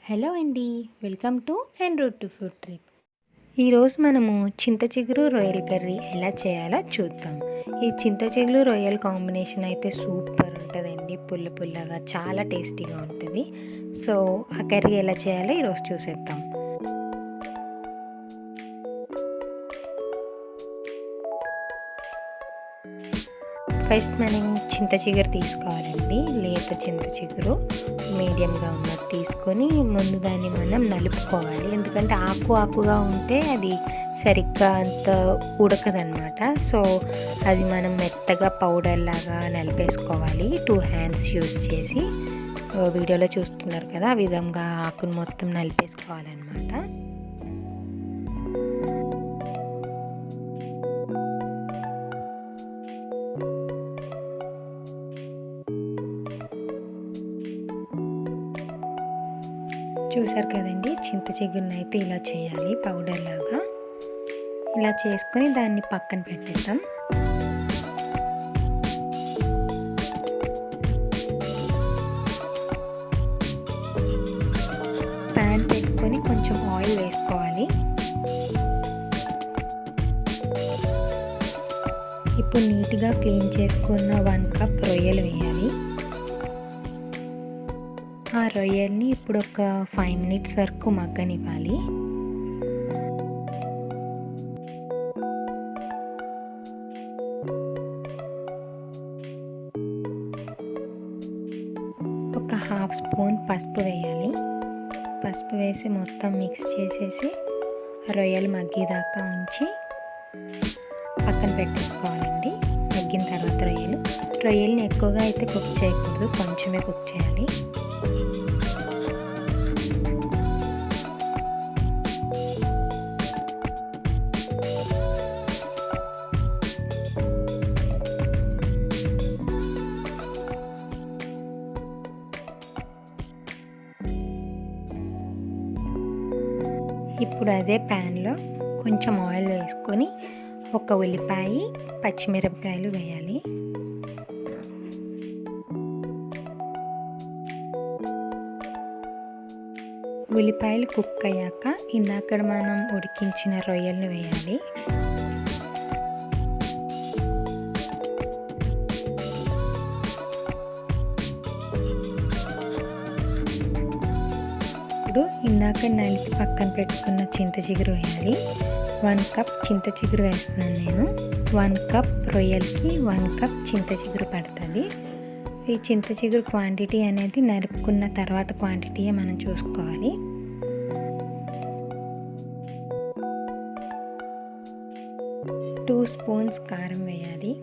Hello అండి, welcome to and route to food trip. ఈరోజు మనము చింతచిగురు రొయ్యల కర్రీ ఎలా చేయాలో చూద్దాం. ఈ చింతచిగురు రొయ్యల కాంబినేషన్ అయితే సూపర్ ఉంటుందండి. పుల్ల పుల్లగా చాలా టేస్టీగా ఉంటుంది. సో ఆ కర్రీ ఎలా చేయాలో ఈరోజు చూసేద్దాం. ఫస్ట్ మనం చింతచిగురు తీసుకోవాలండి. లేత చింతచిగురు మీడియంగా ఉన్నది తీసుకొని ముందు దాన్ని మనం నలుపుకోవాలి. ఎందుకంటే ఆకుగా ఉంటే అది సరిగ్గా అంత ఉడకదనమాట. సో అది మనం మెత్తగా పౌడర్ లాగా నలిపేసుకోవాలి. 2 హ్యాండ్స్ యూస్ చేసి వీడియోలో చూస్తున్నారు కదా, ఆ విధంగా ఆకును మొత్తం నలిపేసుకోవాలన్నమాట. చూసారు కదండి, చింతచిగురుని అయితే ఇలా చేయాలి. పౌడర్ లాగా ఇలా చేసుకొని దాన్ని పక్కన పెట్టేద్దాం. ప్యాన్ పెట్టుకొని కొంచెం ఆయిల్ వేసుకోవాలి. ఇప్పుడు నీట్గా క్లీన్ చేసుకున్న 1 కప్ రొయ్యలు వేయాలి. ఆ రొయ్యల్ని ఇప్పుడు ఒక 5 మినిట్స్ వరకు మగ్గనివ్వాలి. ఒక 1/2 స్పూన్ పసుపు వేయాలి. పసుపు వేసి మొత్తం మిక్స్ చేసేసి రొయ్యలు మగ్గేదాకా ఉంచి పక్కన పెట్టేసుకోవాలండి. మగ్గిన తర్వాత రొయ్యల్ని ఎక్కువగా అయితే కుక్ చేయకూడదు, కొంచెమే కుక్ చేయాలి. ఇప్పుడు అదే ప్యాన్లో కొంచెం ఆయిల్ వేసుకొని ఒక ఉల్లిపాయ, పచ్చిమిరపకాయలు వేయాలి. ఉల్లిపాయలు కుక్ అయ్యాక ఇందాక మనం ఉడికించిన రొయ్యలను వేయాలి. ఇప్పుడు ఇందాక నలిపి పక్కన పెట్టుకున్న చింతచిగురు వేయాలి. 1 కప్ చింతచిగురు వేస్తున్నాను నేను. 1 కప్ రొయ్యలకి 1 కప్ చింతచిగురు పడుతుంది. ఈ చింతచిగురు క్వాంటిటీ అనేది నలుపుకున్న తర్వాత క్వాంటిటీయే మనం చూసుకోవాలి. టూ స్పూన్స్ కారం వేయాలి.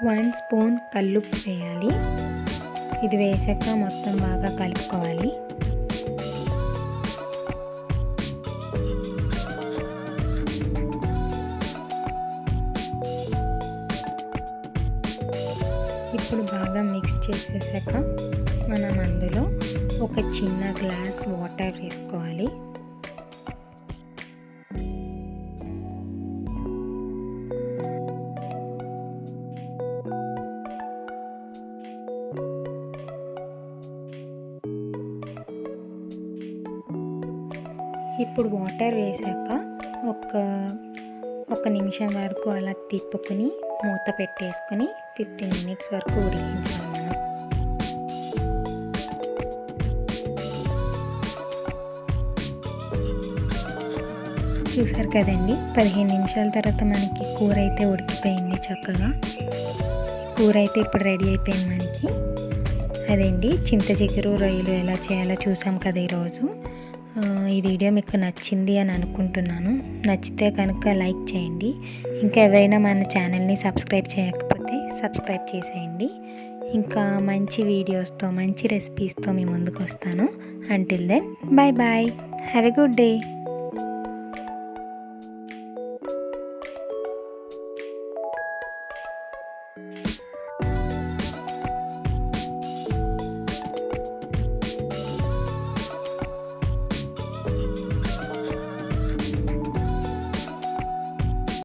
వన్ స్పూన్ కల్లుప్పు వేయాలి. ఇది వేసాక మొత్తం బాగా కలుపుకోవాలి. ఇప్పుడు బాగా మిక్స్ చేసేసాక మనం అందులో ఒక చిన్న గ్లాస్ వాటర్ వేసుకోవాలి. ఇప్పుడు వాటర్ వేసాక ఒక నిమిషం వరకు అలా తిప్పుకొని మూత పెట్టేసుకొని 15 మినిట్స్ వరకు ఉడికించాలి మనం. చూసారు కదండి, 15 నిమిషాల తర్వాత మనకి కూర అయితే ఉడికిపోయింది చక్కగా. కూర అయితే ఇప్పుడు రెడీ అయిపోయింది మనకి. అదండి, చింతచిగురు రొయ్యలు ఎలా చేయాలో చూసాం కదా ఈరోజు. ఈ వీడియో మీకు నచ్చింది అని అనుకుంటున్నాను. నచ్చితే కనుక లైక్ చేయండి. ఇంకా ఎవరైనా మన ఛానల్ని సబ్స్క్రైబ్ చేయకపోతే సబ్స్క్రైబ్ చేసేయండి. ఇంకా మంచి వీడియోస్తో, మంచి రెసిపీస్తో మీ ముందుకు వస్తాను. Until then, bye bye, have a good day.